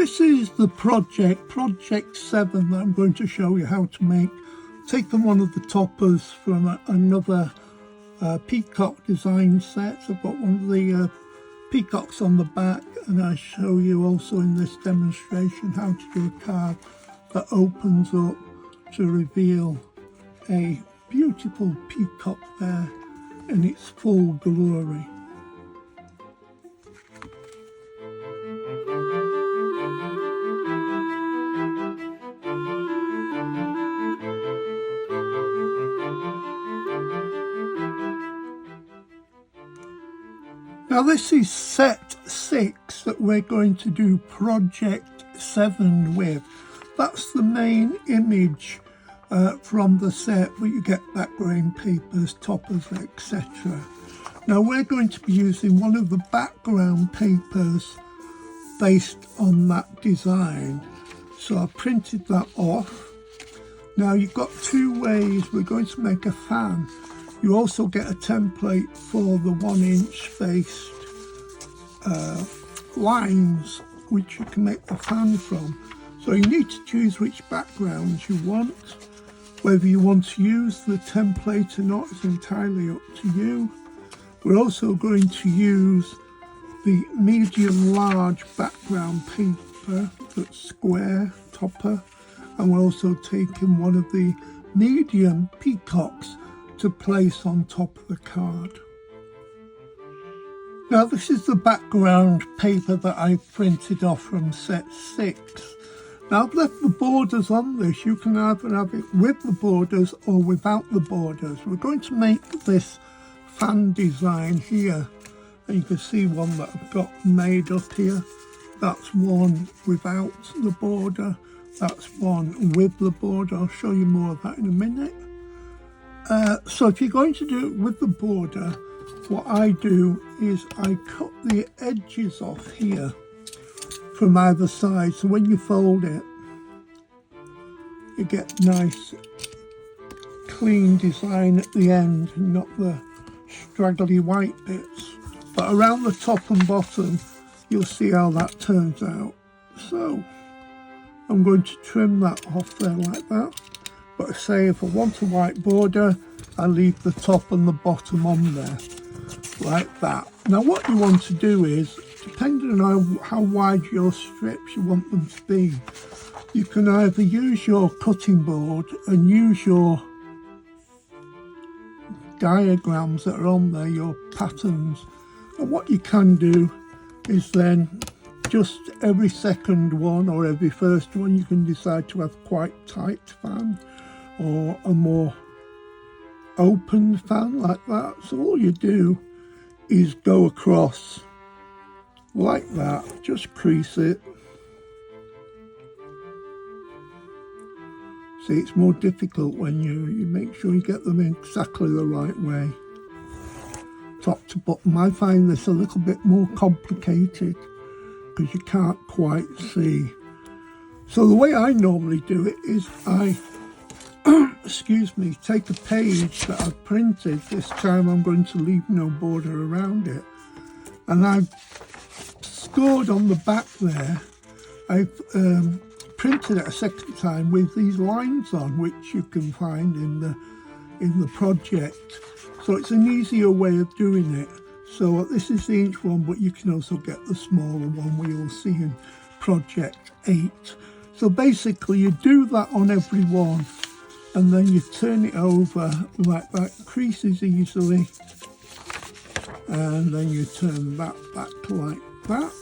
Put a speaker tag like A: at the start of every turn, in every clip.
A: this is the project 7 that I'm going to show you how to make. Taken one of the toppers from another Peacock design set. I've got one of the peacocks on the back, and I show you also in this demonstration how to do a card that opens up to reveal a beautiful peacock there in its full glory. Now this is set 6 that we're going to do project 7 with. That's the main image from the set, but you get background papers, toppers, etc. Now we're going to be using one of the background papers based on that design. So I printed that off. Now you've got two ways we're going to make a fan. You also get a template for the 1-inch faced lines which you can make the fan from. So you need to choose which backgrounds you want. Whether you want to use the template or not is entirely up to you. We're also going to use the medium large background paper that's square topper, and we're also taking one of the medium peacocks to place on top of the card. Now this is the background paper that I printed off from set 6. Now I've left the borders on this. You can either have it with the borders or without the borders. We're going to make this fan design here, and you can see one that I've got made up here. That's one without the border, that's one with the border. I'll show you more of that in a minute. So if you're going to do it with the border, what I do is I cut the edges off here from either side, so when you fold it, you get nice clean design at the end, not the straggly white bits. But around the top and bottom, you'll see how that turns out. So I'm going to trim that off there like that. But say if I want a white border, I leave the top and the bottom on there, like that. Now what you want to do is, depending on how wide your strips you want them to be, you can either use your cutting board and use your diagrams that are on there, your patterns. And what you can do is then just every second one or every first one, you can decide to have quite tight fan or a more open fan like that. So all you do is go across like that, just crease it. See, it's more difficult when you make sure you get them in exactly the right way, top to bottom. I find this a little bit more complicated because you can't quite see. So the way I normally do it is I excuse me, take a page that I've printed. This time I'm going to leave no border around it, and I've scored on the back there. I've printed it a second time with these lines on, which you can find in the project. So it's an easier way of doing it. So this is the inch one, but you can also get the smaller one we all see in project 8. So basically you do that on every one, and then you turn it over like that, creases easily, and then you turn that back like that,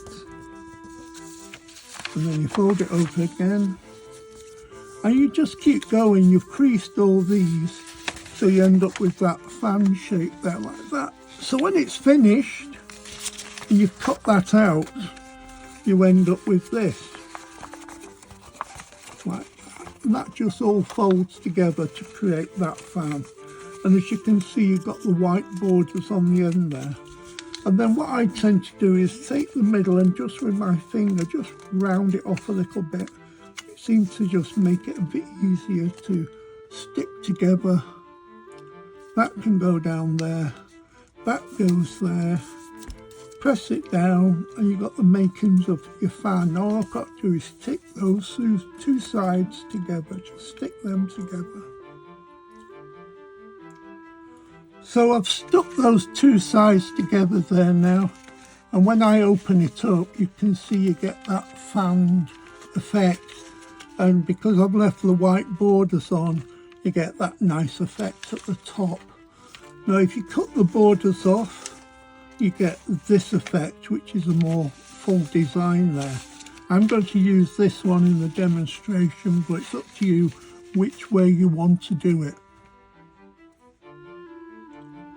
A: and then you fold it over again, and you just keep going. You've creased all these, so you end up with that fan shape there like that. So when it's finished and you've cut that out, you end up with this, like that. And that just all folds together to create that fan. And as you can see, you've got the white borders on the end there. And then what I tend to do is take the middle and just with my finger, just round it off a little bit. It seems to just make it a bit easier to stick together. That can go down there, that goes there, press it down and you've got the makings of your fan. Now all I've got to do is stick those two sides together, just stick them together. So I've stuck those two sides together there now, and when I open it up you can see you get that fanned effect, and because I've left the white borders on you get that nice effect at the top. Now if you cut the borders off you get this effect, which is a more full design there. I'm going to use this one in the demonstration, but it's up to you which way you want to do it.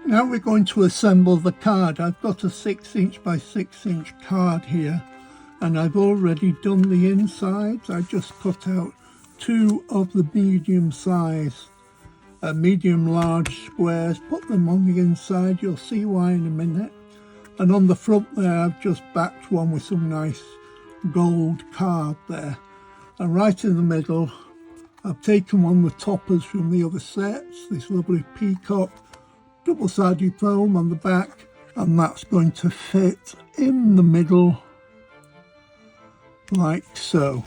A: Now we're going to assemble the card. I've got a 6" by 6" card here, and I've already done the insides. I just cut out 2 of the medium size, medium large squares, put them on the inside. You'll see why in a minute. And on the front there I've just backed one with some nice gold card there. And right in the middle I've taken one of the toppers from the other sets, this lovely Peacock double-sided foam on the back, and that's going to fit in the middle like so.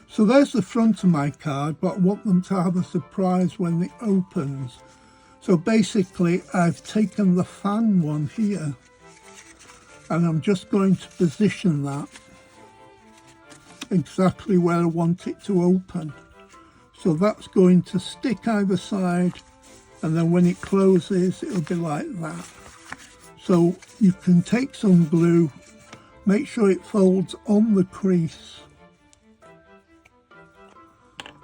A: So there's the front of my card, but I want them to have a surprise when it opens. So basically I've taken the fan one here and I'm just going to position that exactly where I want it to open. So that's going to stick either side, and then when it closes it'll be like that. So you can take some glue, make sure it folds on the crease.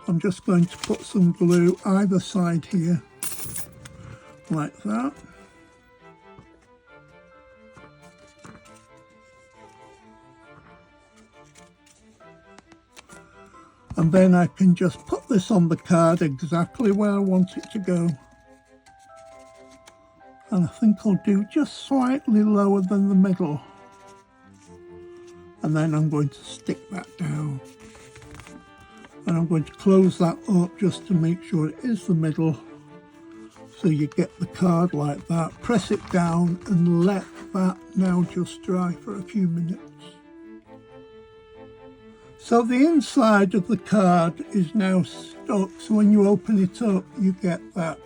A: I'm just going to put some glue either side here like that. And then I can just put this on the card exactly where I want it to go. And I think I'll do just slightly lower than the middle. And then I'm going to stick that down. And I'm going to close that up just to make sure it is the middle. So you get the card like that. Press it down and let that now just dry for a few minutes. So the inside of the card is now stuck, so when you open it up you get that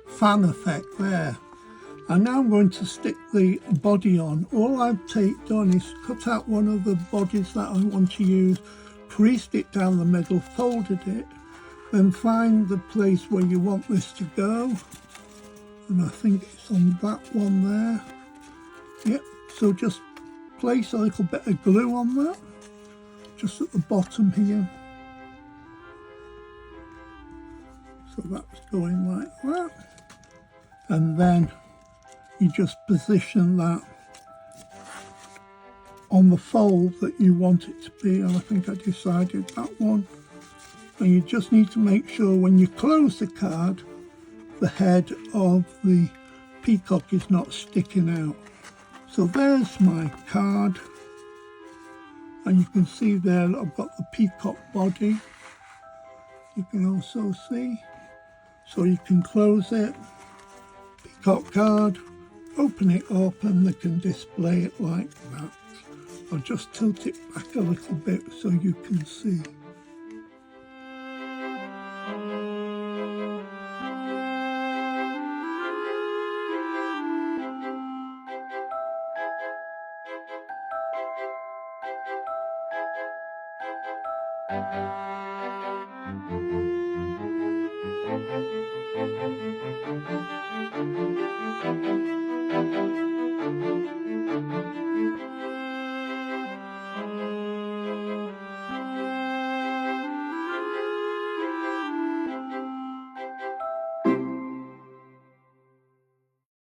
A: fan effect there. And now I'm going to stick the body on. All I've done is cut out one of the bodies that I want to use, creased it down the middle, folded it, then find the place where you want this to go. And I think it's on that one there. Yep, so just place a little bit of glue on that, just at the bottom here. So that's going like that. And then you just position that on the fold that you want it to be, and I think I decided that one. And you just need to make sure when you close the card, the head of the peacock is not sticking out. So there's my card, and you can see there that I've got the peacock body. You can also see, so you can close it, peacock card, open it up, and they can display it like that. I'll just tilt it back a little bit so you can see.